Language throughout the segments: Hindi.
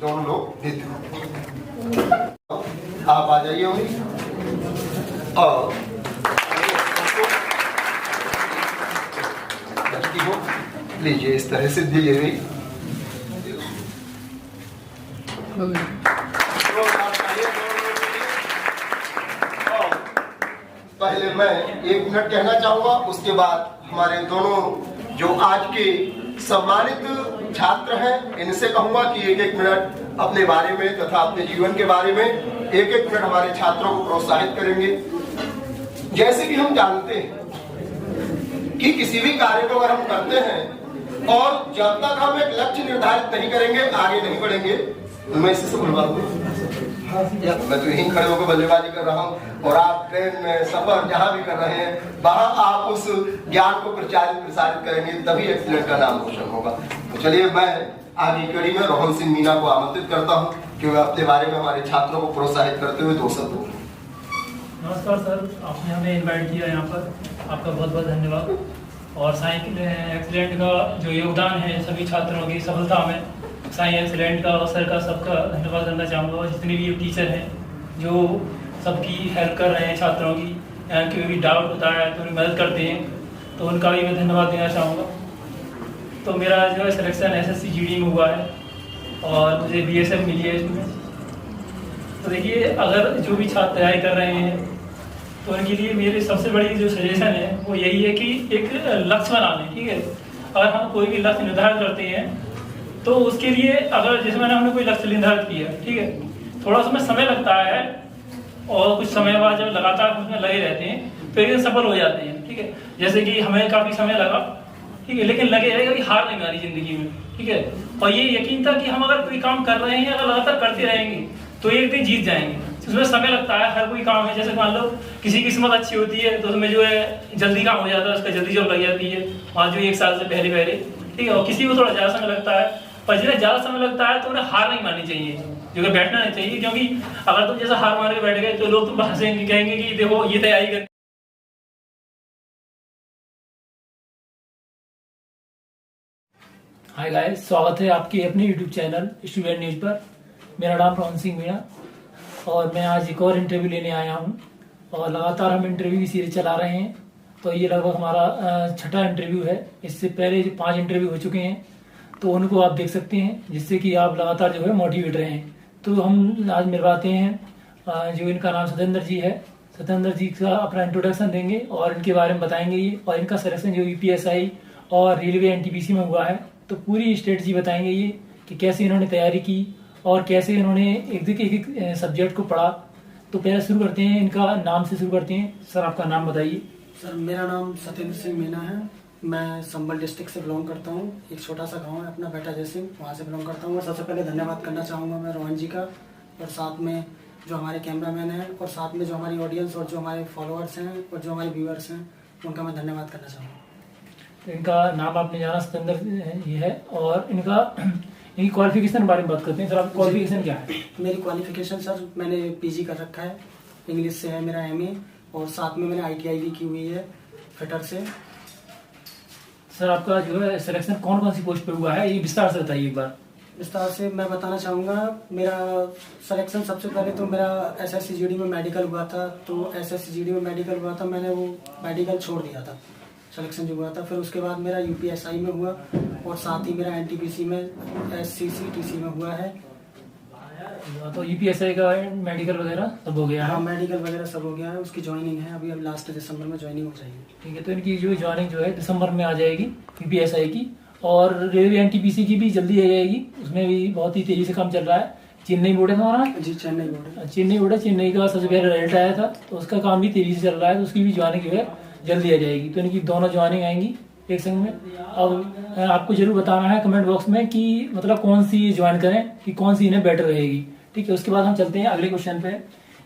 दोनों लोग देते हैं। आप आ जाइए और बच्ची को लीजिए, इस तरह से दी गई। पहले मैं 1 मिनट कहना चाहूंगा, उसके बाद हमारे दोनों जो आज के सम्मानित छात्र हैं इनसे कहूंगा कि 1-1 मिनट अपने बारे में तथा अपने जीवन के बारे में 1-1 मिनट हमारे छात्रों को प्रोत्साहित करेंगे। जैसे कि हम जानते हैं कि किसी भी कार्य को अगर हम करते हैं और जब तक हम एक लक्ष्य निर्धारित नहीं करेंगे आगे नहीं बढ़ेंगे। मैं इससे बुलवा दूं, मैं तो यहीं खड़े होकर बल्लेबाजी कर रहा हूँ और आप ट्रेन में सफर जहाँ भी कर रहे हैं वहां आप उस ज्ञान को प्रसारित करेंगे, तभी एक्सीलेंट का नाम रोशन होगा। तो चलिए मैं आगे कड़ी में रोहन सिंह मीना को आमंत्रित करता हूँ कि वह अपने बारे में हमारे छात्रों को प्रोत्साहित करते हुए 2 शब्द बोलें। नमस्कार सर, आपने हमें इनवाइट किया यहाँ पर, आपका बहुत बहुत धन्यवाद। और साई एक्सीलेंट का जो योगदान है सभी छात्रों की सफलता में, साई एक्सीलेंट का और सर का सबका धन्यवाद करना चाहूँगा। और जितने भी टीचर हैं जो सबकी हेल्प कर रहे हैं छात्रों की, कोई भी डाउट होता है तो उन्हें मदद करते हैं, तो उनका भी मैं धन्यवाद देना चाहूँगा। तो मेरा जो है सिलेक्शन SSC GD में हुआ है और मुझे BSF मिली है इसमें। तो देखिए, अगर जो भी छात्र तैयारी कर रहे हैं तो उनके लिए मेरी सबसे बड़ी जो सजेशन है वो यही है कि एक लक्ष्य बना लें। ठीक है, अगर हम कोई भी लक्ष्य निर्धारित करते हैं तो उसके लिए अगर जैसे मैंने हमने कोई लक्ष्य निर्धारित किया, ठीक है, थोड़ा उसमें समय लगता है और कुछ समय बाद जब लगातार उसमें लगे रहते हैं तो एक दिन सफल हो जाते हैं। ठीक है, जैसे कि हमें काफी समय लगा, ठीक है, लेकिन लगे रहेगा कि हार नहीं मानी जिंदगी में। ठीक है, और ये यकीन था कि हम अगर कोई काम कर रहे हैं, अगर लगातार करते रहेंगे तो एक दिन जीत जाएंगे। उसमें समय लगता है, हर कोई काम है, जैसे मान लो किसी की किस्मत अच्छी होती है तो उसमें जो है जल्दी काम हो जाता है, उसका जल्दी जॉब लग जाती है वहाँ जो 1 साल से पहले। ठीक है, और किसी को थोड़ा ज्यादा समय लगता है, पर जिन्हें ज्यादा समय लगता है तो उन्हें हार नहीं माननी चाहिए, जो कि बैठना नहीं चाहिए। क्योंकि अगर तुम जैसा हार मान के बैठ गए तो लोग तुम हंसेंगे, कहेंगे कि देखो ये तैयारी कर। हाय गाइस, स्वागत है आपके अपने YouTube चैनल स्टूडेंट न्यूज पर। मेरा नाम रोहन सिंह मीणा और मैं आज एक और इंटरव्यू लेने आया हूँ और लगातार हम इंटरव्यू की सीरीज चला रहे हैं। तो ये लगभग हमारा 6ठा इंटरव्यू है। इससे पहले जो 5 इंटरव्यू हो चुके हैं तो उनको आप देख सकते हैं, जिससे कि आप लगातार जो है मोटिवेट रहें। तो हम आज मिलवाते हैं जो इनका नाम सत्येंद्र जी है। सत्येंद्र जी का अपना इंट्रोडक्शन देंगे और इनके बारे में बताएंगे ये, और इनका सिलेक्शन जो UPSI और रेलवे NTPC में हुआ है तो पूरी स्ट्रेटजी बताएंगे ये कि कैसे इन्होंने तैयारी की और कैसे इन्होंने एक सब्जेक्ट को पढ़ा। तो पहले शुरू करते हैं, इनका नाम से शुरू करते हैं। सर आपका नाम बताइए। सर मेरा नाम सत्येंद्र सिंह मीना है। मैं संबल डिस्ट्रिक्ट से बिलोंग करता हूँ। एक छोटा सा गांव है अपना बेटा जय सिंह, वहाँ से बिलोंग करता हूँ। और सबसे पहले धन्यवाद करना चाहूँगा मैं रोहन जी का, और साथ में जो हमारे कैमरामैन हैं, और साथ में जो हमारी ऑडियंस और जो हमारे फॉलोअर्स हैं और जो हमारे व्यूअर्स हैं, उनका मैं धन्यवाद करना चाहूँगा। तो इनका नाम आपने जाना सत्येंद्र ये है, और इनकी क्वालिफिकेशन के बारे में बात करते हैं। सर आपकी क्वालिफिकेशन क्या है? मेरी क्वालिफिकेशन सर, मैंने PG कर रखा है, इंग्लिश से है मेरा MA, और साथ में मैंने ITI भी की हुई है फिटर से। सर आपका जो है सिलेक्शन कौन कौन सी पोस्ट पे हुआ है, ये विस्तार से बताइए एक बार। विस्तार से मैं बताना चाहूँगा। मेरा सिलेक्शन सबसे पहले तो मेरा SSC GD में मेडिकल हुआ था, तो SSC GD में मेडिकल हुआ था, मैंने वो मेडिकल छोड़ दिया था, सिलेक्शन जो हुआ था। फिर उसके बाद मेरा UPSI में हुआ और साथ ही मेरा NTPC में SCCTC में हुआ है। तो UPSI का मेडिकल वगैरह सब हो गया है? हाँ, मेडिकल वगैरह सब हो गया है। उसकी ज्वाइनिंग है अभी लास्ट दिसंबर में ज्वाइनिंग हो जाएगी। ठीक है, तो इनकी जो ज्वाइनिंग जो है दिसंबर में आ जाएगी UPSI की, और रेलवे NTPC की भी जल्दी आ जाएगी। उसमें भी बहुत ही तेजी से काम चल रहा है। चेन्नई बोर्ड है हमारा जी, चेन्नई बोर्ड है। चेन्नई बोर्ड है, चेन्नई का सबसे पहले रिजल्ट आया था तो उसका काम भी तेजी से चल रहा है, तो उसकी भी ज्वाइनिंग जो है जल्दी आ जाएगी। तो इनकी दोनों ज्वाइनिंग आएंगी एक संग में। अब आपको जरूर बताना है कमेंट बॉक्स में कि मतलब कौन सी ज्वाइन करें, कि कौन सी इन्हें बेटर रहेगी। ठीक है, उसके बाद हम चलते हैं अगले क्वेश्चन पे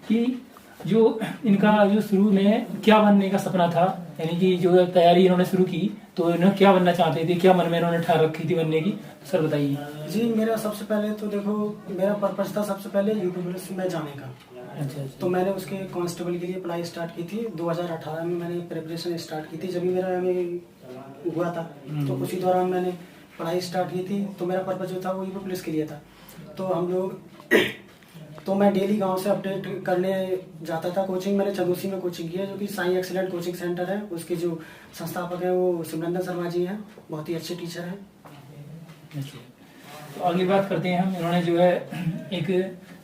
कि जो इनका जो शुरू में क्या बनने का सपना था, यानी कि जो तैयारी इन्होंने शुरू की तो इन्होंने क्या बनना चाहते थे, क्या मन में इन्होंने ठान रखी थी बनने की, सर बताइए। जी, मेरा सबसे पहले तो देखो, मेरा पर्पज था सबसे पहले यूपी पुलिस में जाने का। अच्छा। तो मैंने उसके कांस्टेबल के लिए अप्लाई स्टार्ट की थी। 2018 में मैंने प्रिपरेशन स्टार्ट की थी, जब भी मेरा MA हुआ था तो उसी दौरान मैंने पढ़ाई स्टार्ट की थी। तो मेरा पर्पज जो था वो यूपी पुलिस के लिए था। तो हम लोग तो मैं डेली गांव से अपडेट करने जाता था। कोचिंग मैंने चंदूसी में कोचिंग की है, जो कि साई एक्सीलेंट कोचिंग सेंटर है। उसके जो संस्थापक हैं वो सिमरंदन शर्मा जी हैं, बहुत ही अच्छे टीचर हैं। तो अगली बात करते हैं हम। इन्होंने जो है एक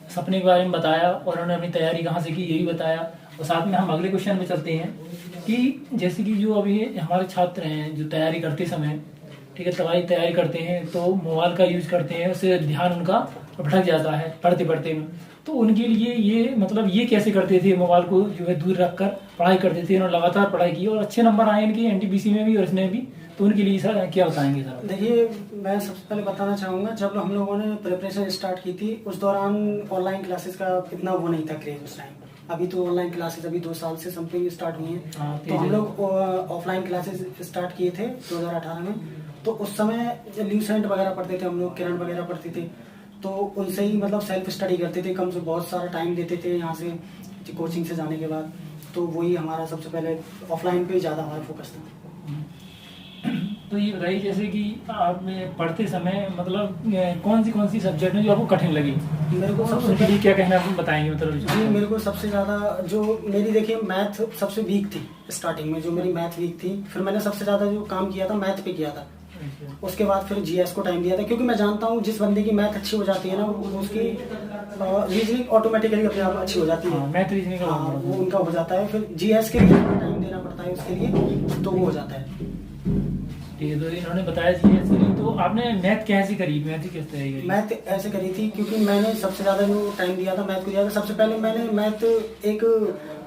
सपने के बारे में बताया और उन्होंने अपनी तैयारी कहाँ से की ये भी बताया, और साथ में हम अगले क्वेश्चन में चलते हैं कि जैसे कि जो अभी हमारे छात्र हैं जो तैयारी करते समय, ठीक है, तैयारी करते हैं तो मोबाइल का यूज करते हैं, उससे ध्यान उनका भटक जाता है पढ़ते पढ़ते में। तो उनके लिए ये मतलब ये कैसे करते थे, मोबाइल को जो है दूर रखकर पढ़ाई करते थे, उन्होंने लगातार पढ़ाई की और अच्छे नंबर आए इनके एनटीपीसी में भी और इसमें भी। तो उनके लिए सर क्या बताएंगे सर? देखिए, मैं सबसे पहले बताना चाहूँगा, जब हम लोगों ने प्रिपरेशन स्टार्ट की थी उस दौरान ऑनलाइन क्लासेस का इतना वो नहीं था क्रेज उस टाइम। अभी तो ऑनलाइन क्लासेस अभी 2 साल से समथिंग स्टार्ट हुई हैं। तो हम लोग ऑफलाइन क्लासेस स्टार्ट किए थे 2018 में। तो उस समय ल्यूसेंट वगैरह पढ़ते थे हम लोग, किरण वगैरह पढ़ते थे, तो उनसे ही मतलब सेल्फ स्टडी करते थे, कम से बहुत सारा टाइम देते थे यहाँ से कोचिंग से जाने के बाद। तो वही हमारा सबसे पहले ऑफलाइन पे ज़्यादा हमारा फोकस था। तो ये बताइए जैसे कि आप पढ़ते समय मतलब कौन सी सब्जेक्ट में जो आपको कठिन लगी? मेरे को सबसे उनके लिए क्या कहना आप बताएंगे? मतलब जी, मेरे को सबसे ज़्यादा जो मेरी देखिए मैथ सबसे वीक थी स्टार्टिंग में, जो मेरी मैथ वीक थी। फिर मैंने सबसे ज़्यादा जो काम किया था मैथ पे किया था। उसके बाद फिर जीएस को टाइम दिया था, क्योंकि मैं जानता हूँ जिस बंदे की मैथ अच्छी हो जाती है ना, उसकी रीजनिंग ऑटोमेटिकली अपने आप अच्छी हो जाती है। मैथ रीजनिंग वो उनका हो जाता है। फिर जीएस के लिए टाइम देना पड़ता है उसके लिए, तो वो हो जाता है। ये तो इन्होंने बताया जीएस के लिए। तो आपने मैथ कैसे करी? मैथ ऐसे करी थी क्योंकि मैंने सबसे ज्यादा जो टाइम दिया था मैथ को दिया था। सबसे पहले मैंने मैथ एक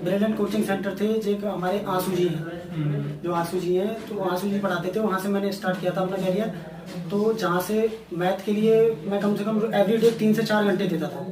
ब्रिलियंट कोचिंग सेंटर थे जो हमारे आंसू जी हैं, जो आंसू जी हैं, तो आंसू जी पढ़ाते थे, वहाँ से मैंने स्टार्ट किया था अपना कैरियर। तो जहाँ से मैथ के लिए मैं कम से कम एवरीडे 3 से 4 घंटे देता था।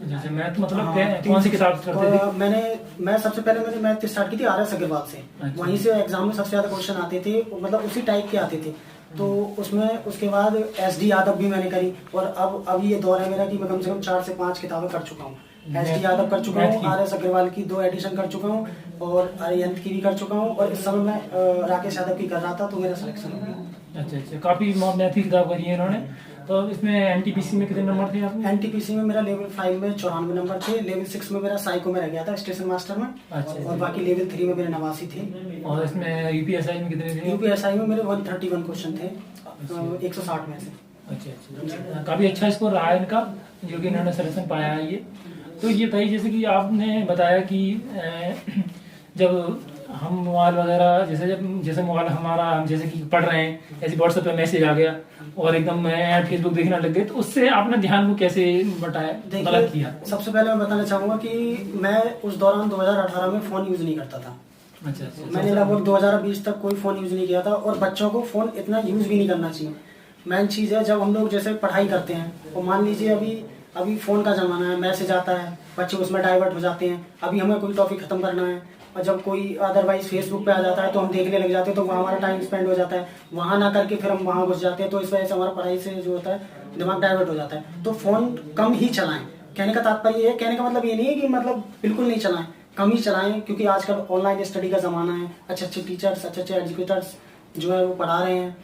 जैसे मैथ मतलब कौन सी किताब करते थे? मैं सबसे पहले मैंने मैथ स्टार्ट की थी आर एस अग्रवाल से। अच्छा। वहीं से एग्जाम में सबसे ज्यादा क्वेश्चन आते थे, मतलब उसी टाइप के आते थे। तो उसमें उसके बाद एसडी यादव भी मैंने करी, और अब ये दौर है मेरा कि मैं कम से कम 4 से 5 किताबें कर चुका हूँ। एसडी यादव कर चुका हूँ, आर एस अग्रवाल की 2 एडिशन कर चुका हूँ, और अरियंत की भी कर चुका हूँ, और इस समय मैं राकेश यादव की कर रहा था, तो मेरा सिलेक्शन हो गया। अच्छा, काफी मैथ की किताब करी है इन्होंने। तो इसमें एनटीपीसी में कितने नंबर थे आपके? एनटीपीसी में मेरा लेवल 5 में 94 नंबर थे। लेवल 6 में मेरा साइको में रह गया था, स्टेशन मास्टर में। अच्छा। और बाकी लेवल 3 में मेरे 89 थे। और इसमें यूपीएसआई में कितने थे? यूपीएसआई में मेरे 131 क्वेश्चन थे 160 में से। अच्छा, काफी अच्छा स्कोर रहा है इनका, जो कि इन्होंने सिलेक्शन पाया है ये। तो ये बताइए जैसे कि आपने बताया कि जब हम मोबाइल वगैरह जैसे मोबाइल हमारा हम जैसे कि पढ़ रहे हैं, ऐसे व्हाट्सएप पे मैसेज आ गया और एकदम ऐड फेसबुक देखने लग गए, तो उससे आपने ध्यान को कैसे बटाया, गलत किया? सबसे पहले मैं बताना चाहूंगा कि मैं उस दौरान 2018 में फोन यूज नहीं करता था। अच्छा। मैंने लगभग 2020 तक कोई फोन यूज नहीं किया था, और बच्चों को फोन इतना यूज भी नहीं करना चाहिए। मेन चीज है, जब हम लोग जैसे पढ़ाई करते हैं, और मान लीजिए अभी फोन का जमाना है, मैसेज आता है, बच्चे उसमें डाइवर्ट हो जाते हैं। अभी हमें कोई टॉपिक खत्म करना है, और जब कोई अदरवाइज फेसबुक पे आ जाता है तो हम देखने लग जाते हैं, तो वहाँ हमारा टाइम स्पेंड हो जाता है। वहाँ ना करके फिर हम वहाँ घुस जाते हैं, तो इस वजह से हमारा पढ़ाई से जो होता है दिमाग डाइवर्ट हो जाता है। तो फोन कम ही चलाएं। कहने का तात्पर्य ये है, कहने का मतलब ये नहीं है कि मतलब बिल्कुल नहीं चलाएं, कम ही चलाएं, क्योंकि आजकल ऑनलाइन स्टडी का जमाना है। अच्छे टीचर्स, अच्छे एजुकेटर्स जो है वो पढ़ा रहे हैं।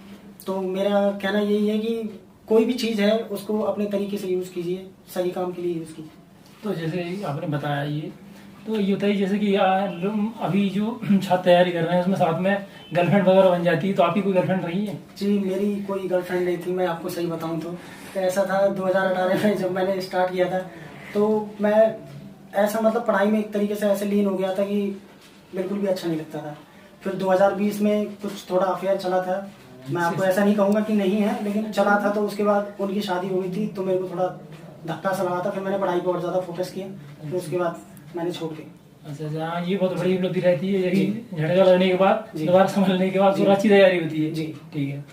तो मेरा कहना यही है कि कोई भी चीज़ है उसको अपने तरीके से यूज़ कीजिए, सही काम के लिए यूज़ कीजिए। तो जैसे आपने बताया ये, तो ये होता है जैसे कि अभी जो छात्र तैयारी कर रहे हैं उसमें साथ में गर्लफ्रेंड वगैरह बन जाती है, तो आपकी कोई गर्लफ्रेंड रही है? जी, मेरी कोई गर्लफ्रेंड नहीं थी। मैं आपको सही बताऊं तो ऐसा था 2018 में जब मैंने स्टार्ट किया था, तो मैं ऐसा मतलब पढ़ाई में एक तरीके से ऐसे लीन हो गया था कि बिल्कुल भी अच्छा नहीं लगता था। फिर 2020 में कुछ थोड़ा अफेयर चला था। मैं आपको ऐसा नहीं कहूँगा कि नहीं है, लेकिन चला था। तो उसके बाद उनकी शादी हो गई थी, तो मेरे को थोड़ा धक्का सा लगा था। फिर मैंने पढ़ाई पर और ज़्यादा फोकस किया, फिर उसके बाद मैंने छोड़ दी। अच्छा, हाँ, ये बहुत बड़ी उपलब्धि रहती है, यही झटका लगने के बाद दोबारा संभलने के बाद पूरा अच्छी तैयारी होती है जी। ठीक है,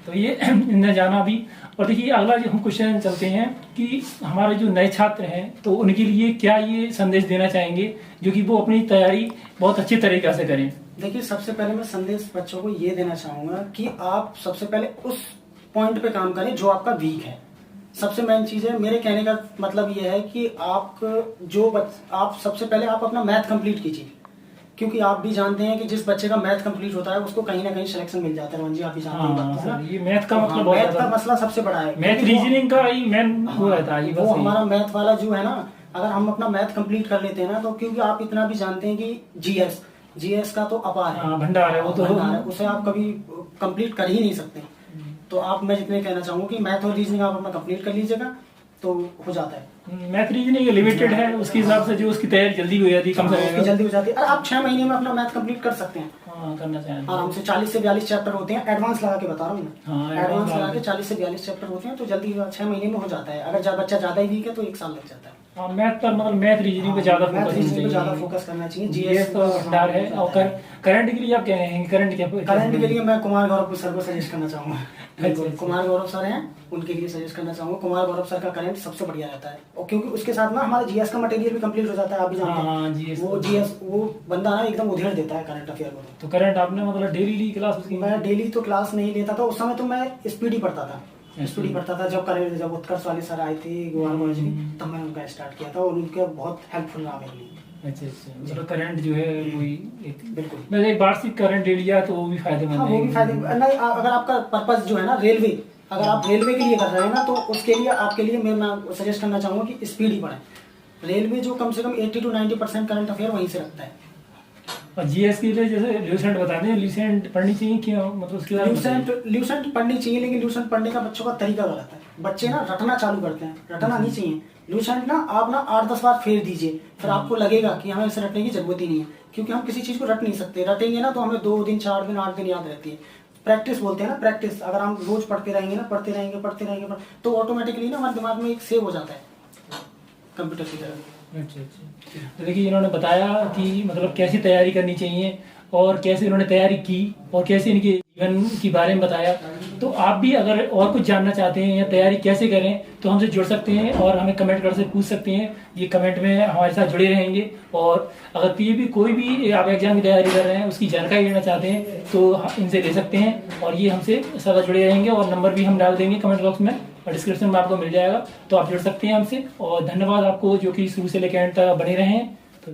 तो ये इन्हें जाना भी। और देखिए अगला जो हम क्वेश्चन चलते हैं कि हमारे जो नए छात्र हैं, तो उनके लिए क्या ये संदेश देना चाहेंगे जो कि वो अपनी तैयारी बहुत अच्छी तरीके से करें? देखिए, सबसे पहले मैं संदेश बच्चों को ये देना चाहूँगा कि आप सबसे पहले उस पॉइंट पे काम करें जो आपका वीक है। सबसे मेन चीज़ है, मेरे कहने का मतलब ये है कि आप सबसे पहले आप अपना मैथ कंप्लीट कीजिए, क्योंकि आप भी जानते हैं कि जिस बच्चे का मैथ कंप्लीट होता है उसको कहीं ना कहीं सिलेक्शन मिल जाता है। रोहन जी आप भी जानते हैं बात को, है ना? ये मैथ का मतलब मैथ का मसला सबसे बड़ा है, मैथ रीजनिंग का ही मेन वो रहता है। वो हमारा मैथ वाला जो है ना, अगर हम अपना मैथ कंप्लीट कर लेते हैं ना, तो क्योंकि आप इतना भी जानते हैं कि जीएस का तो अपार है, भंडार है वो तो, उसे आप कभी कंप्लीट कर ही नहीं सकते। तो आप, मैं जितने कहना चाहूँगा कि मैथ और रीजनिंग आप अपना कंप्लीट कर लीजिएगा तो हो जाता है। मैथ रीजनिंग लिमिटेड है, उसके हिसाब से जो उसकी तैयारी जल्दी हो जाती है, कम से जल्दी हो जाती है। आप 6 महीने में अपना मैथ कंप्लीट कर सकते हैं। करना चाहिए आराम से। 40 से 42 चैप्टर होते हैं, एडवांस लगा के बता रहा हूँ मैं, एडवांस लगा के 40 से 42 चैप्टर होते हैं, तो जल्दी 6 महीने में हो जाता है। अगर बच्चा ज्यादा ही वीक है तो 1 साल लग जाता है। मैथ पर मतलब मैथ रीजनिंग पे ज्यादा फोकस करना चाहिए। जीएस तो भंडार है। और करंट के लिए आप क्या कहेंगे? करंट के लिए मैं कुमार गौरव सर को सजेस्ट करना चाहूंगा। कुमार गौरव सर हैं, उनके लिए सजेस्ट करना चाहूंगा। कुमार गौरव सर का करंट सबसे बढ़िया रहता है, और क्योंकि उसके साथ ना हमारा जीएस का मटेरियल भी कंप्लीट हो जाता है। आप भी जानते हैं वो जीएस, वो बंदा ना एकदम उधेड़ देता है करंट अफेयर को। तो करंट आपने मतलब डेली ली क्लास उसकी? मैं डेली तो क्लास नहीं लेता था उस समय, तो मैं स्पीड ही पढ़ता था। जब उत्कर्ष वाले सर आए थे गोवाल जी, तब मैंने उनका स्टार्ट किया था, और उनके बहुत हेल्पफुल रहा मेरे लिए। अच्छा, मतलब करंट जो है वही बिल्कुल, मैं एक वार्षिक करंट ले लिया तो वो भी फायदेमंद है। वो भी फायदेमंद नहीं, अगर आपका पर्पस जो है ना रेलवे, अगर आप रेलवे के लिए कर रहे हैं ना, तो उसके लिए आपके लिए मैं सजेस्ट करना चाहूँगा कि स्पीड ही पढ़ें। रेलवे जो कम से कम 80 to 90% करंट अफेयर वहीं से रखता है। और जीएस के लिए जैसे ल्यूसेंट बताते हैं, ल्यूसेंट पढ़नी चाहिए क्या? मतलब उसके ल्यूसेंट पढ़नी चाहिए, लेकिन ल्यूसेंट पढ़ने का बच्चों का तरीका गलत है। बच्चे ना रटना चालू करते हैं, रटना नहीं चाहिए। ल्यूसेंट ना आप ना 8-10 बार फेर दीजिए, फिर आपको लगेगा कि हमें इसे रटने की जरूरत ही नहीं है, क्योंकि हम किसी चीज को रट नहीं सकते। रटेंगे ना तो हमें 2 दिन 4 दिन 8 दिन याद रहती है। प्रैक्टिस बोलते हैं ना, प्रैक्टिस। अगर हम रोज पढ़ते रहेंगे ना, पढ़ते रहेंगे तो ऑटोमेटिकली ना हमारे दिमाग में एक सेव हो जाता है कंप्यूटर की तरह। अच्छा। तो देखिए इन्होंने बताया कि मतलब कैसी तैयारी करनी चाहिए, और कैसे इन्होंने तैयारी की, और कैसे इनके जीवन के बारे में बताया। तो आप भी अगर और कुछ जानना चाहते हैं या तैयारी कैसे करें तो हमसे जुड़ सकते हैं, और हमें कमेंट कर से पूछ सकते हैं। ये कमेंट में हमारे साथ जुड़े रहेंगे। और अगर ये भी कोई भी आप एग्जाम की तैयारी कर रहे हैं, उसकी जानकारी लेना चाहते हैं, तो इनसे ले सकते हैं, और ये हमसे सदा जुड़े रहेंगे। और नंबर भी हम डाल देंगे कमेंट बॉक्स में, और डिस्क्रिप्शन में आपको मिल जाएगा, तो आप जुड़ सकते हैं हमसे। और धन्यवाद आपको जो कि शुरू से लेकर एंड तक बने रहे हैं।